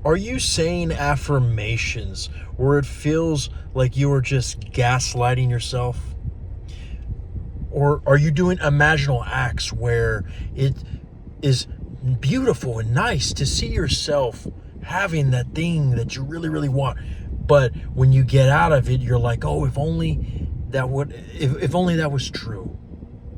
Are you saying affirmations where it feels like you are just gaslighting yourself? Or are you doing imaginal acts where it is beautiful and nice to see yourself having that thing that you really, really want? But when you get out of it, you're like, oh, if only that was true,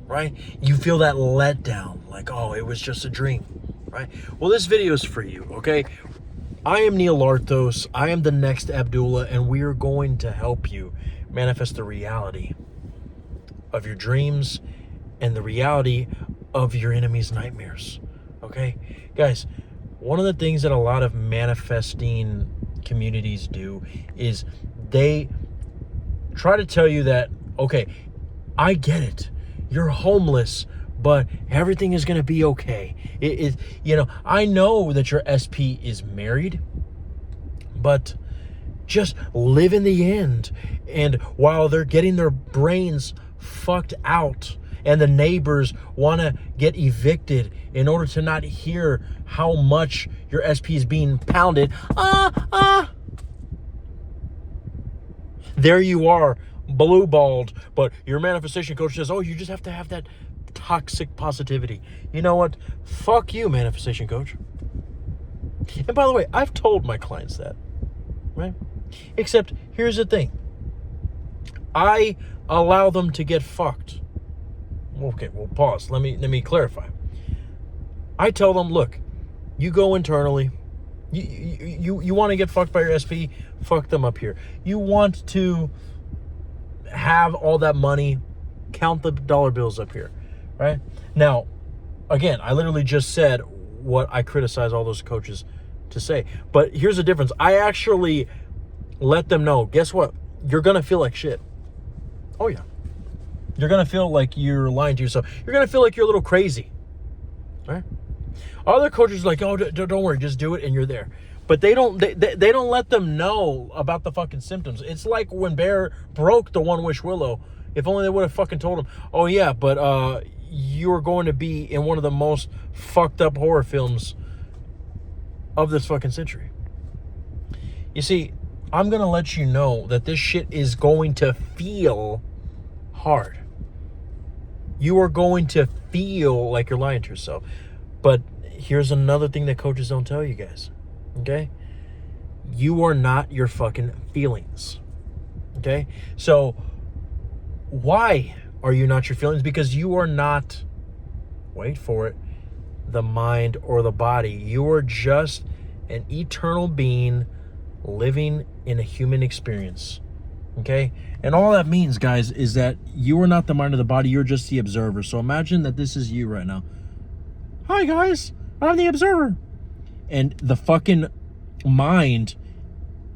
right? You feel that letdown, like, oh, it was just a dream, right? Well, this video is for you, okay? I am Neil Arthos. I am the next Abdullah, and we are going to help you manifest the reality of your dreams and the reality of your enemy's nightmares, okay? Guys, one of the things that a lot of manifesting communities do is they try to tell you that, okay, I get it. You're homeless, but everything is going to be okay. I know that your SP is married, but just live in the end. And while they're getting their brains fucked out and the neighbors want to get evicted in order to not hear how much your SP is being pounded, there you are, blue-balled, but your manifestation coach says, oh, you just have to have that toxic positivity. You know what? Fuck you, manifestation coach. And by the way, I've told my clients that, right? Except here's the thing. I allow them to get fucked. Okay, well, pause. Let me clarify. I tell them, look, you go internally. You want to get fucked by your SP? Fuck them up here. You want to have all that money? Count the dollar bills up here, right? Now, again, I literally just said what I criticize all those coaches to say. But here's the difference. I actually let them know, guess what? You're going to feel like shit. Oh, yeah. You're going to feel like you're lying to yourself. You're going to feel like you're a little crazy, right? Other coaches are like, oh, don't worry, just do it and you're there. But they don't let them know about the fucking symptoms. It's like when Bear broke the one-wish willow. If only they would have fucking told him, oh, yeah, but you're going to be in one of the most fucked up horror films of this fucking century. You see, I'm going to let you know that this shit is going to feel hard. You are going to feel like you're lying to yourself. But here's another thing that coaches don't tell you guys, okay? You are not your fucking feelings, okay? So why are you not your feelings? Because you are not, wait for it, the mind or the body. You are just an eternal being living in a human experience, okay? And all that means, guys, is that you are not the mind or the body. You're just the observer. So imagine that this is you right now. Hi, guys. I'm the observer. And the fucking mind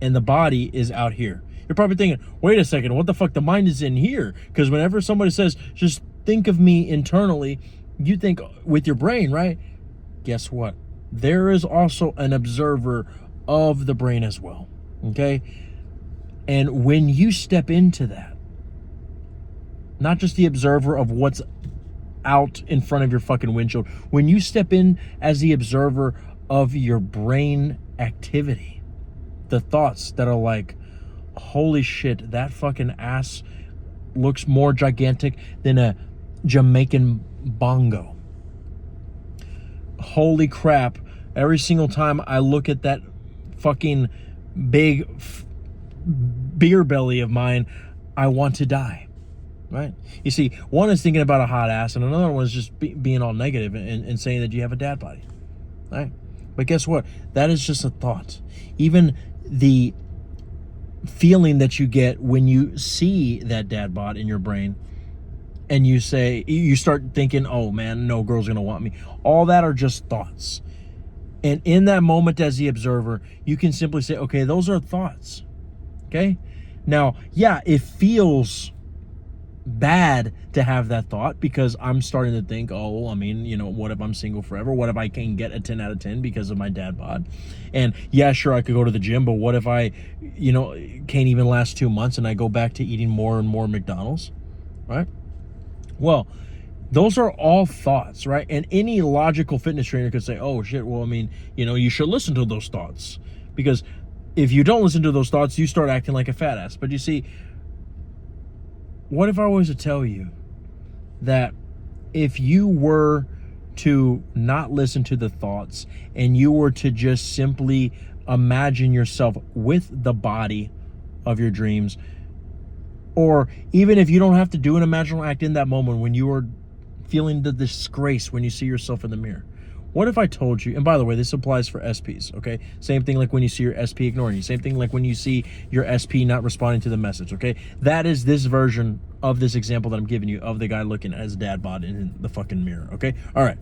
and the body is out here. You're probably thinking, wait a second, what the fuck? The mind is in here. Because whenever somebody says, just think of me internally, you think with your brain, right? Guess what? There is also an observer of the brain as well. Okay? And when you step into that, not just the observer of what's out in front of your fucking windshield, when you step in as the observer of your brain activity, the thoughts that are like, holy shit, that fucking ass looks more gigantic than a Jamaican bongo. Holy crap, every single time I look at that fucking big beer belly of mine, I want to die. Right? You see, one is thinking about a hot ass, and another one is just being all negative and saying that you have a dad body. Right? But guess what? That is just a thought. Even the feeling that you get when you see that dad bod in your brain, and you start thinking, oh man, no girl's gonna want me. All that are just thoughts. And in that moment as the observer, you can simply say, okay, those are thoughts. Okay? Now, yeah, it feels bad to have that thought, because I'm starting to think, oh, I mean, what if I'm single forever? What if I can get a 10 out of 10 because of my dad bod? And yeah, sure, I could go to the gym, but what if I, can't even last 2 months and I go back to eating more and more McDonald's, right? Well, those are all thoughts, right? And any logical fitness trainer could say, oh shit, well, I mean, you should listen to those thoughts. Because if you don't listen to those thoughts, you start acting like a fat ass. But you see, what if I was to tell you that if you were to not listen to the thoughts and you were to just simply imagine yourself with the body of your dreams, or even if you don't have to do an imaginal act in that moment when you are feeling the disgrace when you see yourself in the mirror, what if I told you, and by the way, this applies for SPs, okay? Same thing like when you see your SP ignoring you. Same thing like when you see your SP not responding to the message, okay? That is this version of this example that I'm giving you of the guy looking at his dad bod in the fucking mirror, okay? All right.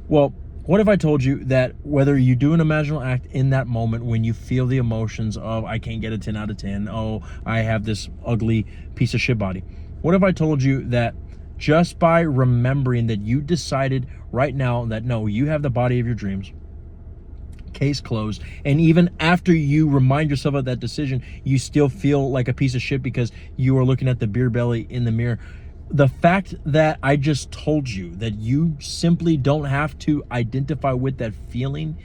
Well, what if I told you that whether you do an imaginal act in that moment when you feel the emotions of, I can't get a 10 out of 10, oh, I have this ugly piece of shit body. What if I told you that just by remembering that you decided right now that no, you have the body of your dreams, case closed, and even after you remind yourself of that decision, you still feel like a piece of shit because you are looking at the beer belly in the mirror. The fact that I just told you that you simply don't have to identify with that feeling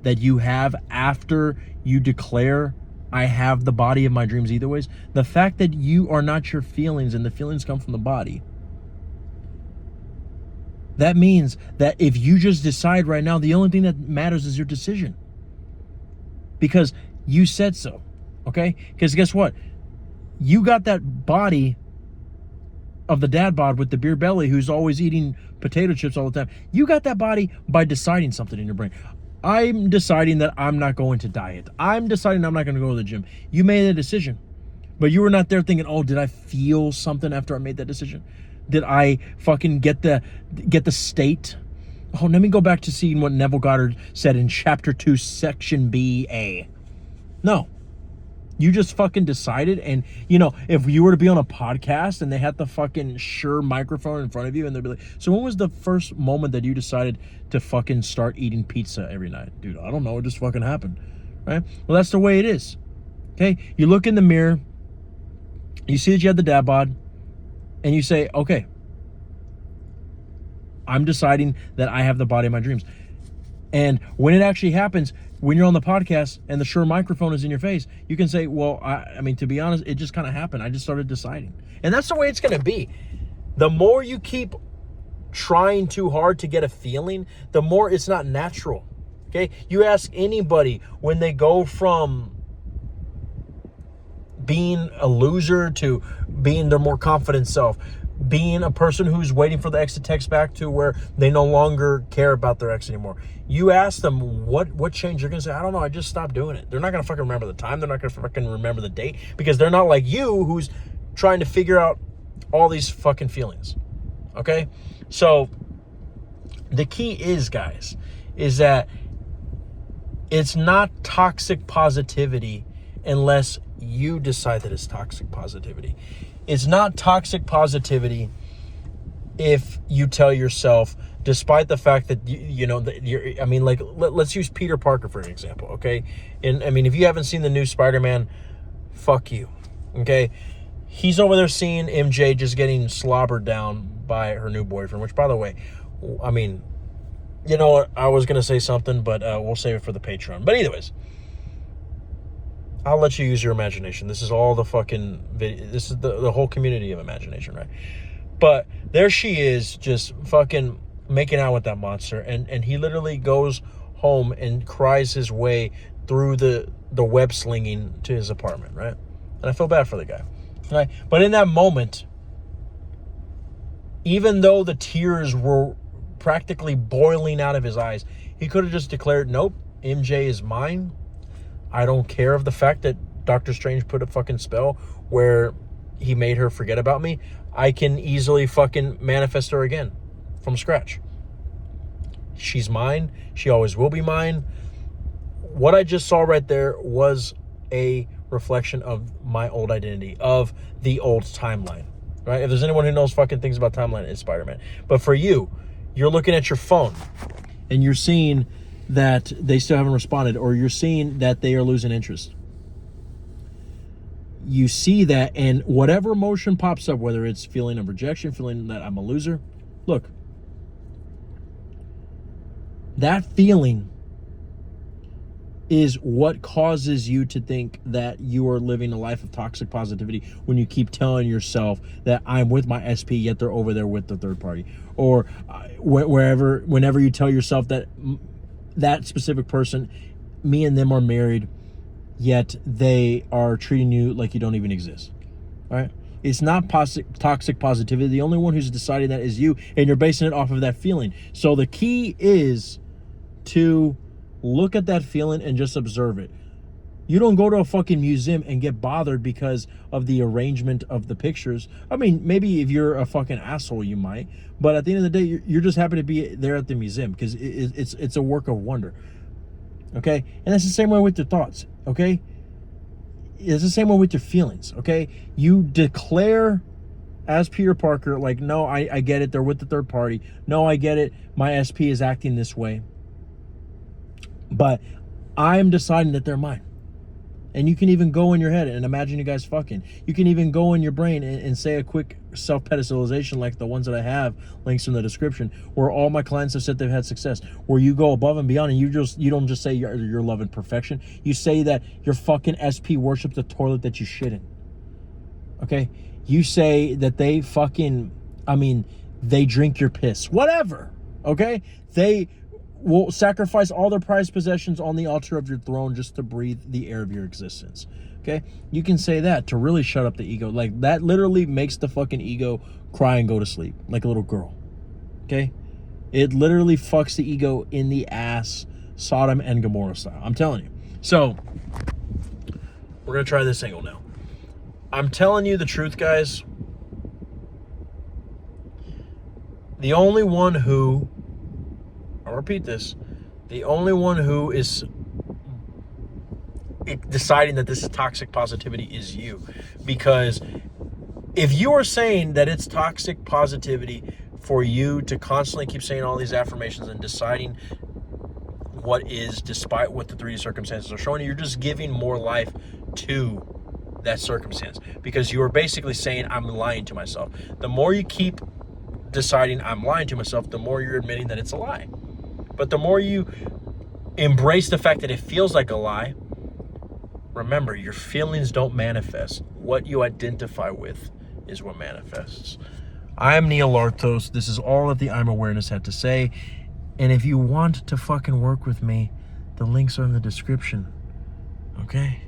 that you have after you declare, I have the body of my dreams either ways, the fact that you are not your feelings and the feelings come from the body, that means that if you just decide right now, the only thing that matters is your decision. Because you said so, okay? Because guess what? You got that body of the dad bod with the beer belly who's always eating potato chips all the time. You got that body by deciding something in your brain. I'm deciding that I'm not going to diet. I'm deciding I'm not going to go to the gym. You made a decision, but you were not there thinking, oh, did I feel something after I made that decision? Did I fucking get the state? Oh, let me go back to seeing what Neville Goddard said in chapter 2, section B-A. No. You just fucking decided, and, you know, if you were to be on a podcast and they had the fucking Shure microphone in front of you and they'd be like, so when was the first moment that you decided to fucking start eating pizza every night? Dude, I don't know. It just fucking happened, right? Well, that's the way it is, okay? You look in the mirror, you see that you have the dad bod, and you say, okay, I'm deciding that I have the body of my dreams. And when it actually happens, when you're on the podcast and the Shure microphone is in your face, you can say, well, I mean, to be honest, it just kind of happened. I just started deciding. And that's the way it's going to be. The more you keep trying too hard to get a feeling, the more it's not natural. Okay? You ask anybody when they go from being a loser to being their more confident self, being a person who's waiting for the ex to text back to where they no longer care about their ex anymore. You ask them what changed, they're going to say, I don't know, I just stopped doing it. They're not going to fucking remember the time. They're not going to fucking remember the date because they're not like you who's trying to figure out all these fucking feelings. Okay? So the key is, guys, is that it's not toxic positivity unless you decide that it's toxic positivity. It's not toxic positivity if you tell yourself, despite the fact that you know that you're, I mean, like let's use Peter Parker for an example, okay? And I mean, if you haven't seen the new Spider-Man, fuck you, okay? He's over there seeing MJ just getting slobbered down by her new boyfriend, which, by the way, I mean, you know what? I was gonna say something, but we'll save it for the Patreon. But anyways, I'll let you use your imagination. This is all the fucking this is the whole community of imagination, right? But there she is, just fucking making out with that monster, and he literally goes home and cries his way through the web slinging to his apartment, right? And I feel bad for the guy, right? But in that moment, even though the tears were practically boiling out of his eyes, he could have just declared, nope, MJ is mine. I don't care of the fact that Doctor Strange put a fucking spell where he made her forget about me. I can easily fucking manifest her again from scratch. She's mine. She always will be mine. What I just saw right there was a reflection of my old identity, of the old timeline, right? If there's anyone who knows fucking things about timeline, it's Spider-Man. But for you, you're looking at your phone and you're seeing that they still haven't responded, or you're seeing that they are losing interest. You see that, and whatever emotion pops up, whether it's feeling of rejection, feeling that I'm a loser, look, that feeling is what causes you to think that you are living a life of toxic positivity when you keep telling yourself that I'm with my SP, yet they're over there with the third party. Or whenever you tell yourself that that specific person, me and them are married, yet they are treating you like you don't even exist. All right? It's not toxic positivity. The only one who's deciding that is you, and you're basing it off of that feeling. So the key is to look at that feeling and just observe it. You don't go to a fucking museum and get bothered because of the arrangement of the pictures. I mean, maybe if you're a fucking asshole, you might. But at the end of the day, you're just happy to be there at the museum because it's a work of wonder. Okay? And that's the same way with your thoughts. Okay? It's the same way with your feelings. Okay? You declare as Peter Parker, like, no, I get it. They're with the third party. No, I get it. My SP is acting this way. But I'm deciding that they're mine. And you can even go in your head and imagine you guys fucking. You can even go in your brain and say a quick self-pedestalization like the ones that I have, links in the description, where all my clients have said they've had success, where you go above and beyond and you don't just say you're loving perfection. You say that your fucking SP worships the toilet that you shit in. Okay? You say that they fucking, they drink your piss. Whatever. Okay? They will sacrifice all their prized possessions on the altar of your throne just to breathe the air of your existence. Okay? You can say that to really shut up the ego. Like, that literally makes the fucking ego cry and go to sleep like a little girl. Okay? It literally fucks the ego in the ass, Sodom and Gomorrah style. I'm telling you. So, we're going to try this angle now. I'm telling you the truth, guys. The only one who, I'll repeat this, the only one who is deciding that this is toxic positivity is you. Because if you are saying that it's toxic positivity for you to constantly keep saying all these affirmations and deciding what is, despite what the 3D circumstances are showing you, you're just giving more life to that circumstance. Because you are basically saying, I'm lying to myself. The more you keep deciding I'm lying to myself, the more you're admitting that it's a lie. But the more you embrace the fact that it feels like a lie, remember, your feelings don't manifest. What you identify with is what manifests. I'm Neil Lartos. This is all that the I'm Awareness had to say. And if you want to fucking work with me, the links are in the description. Okay?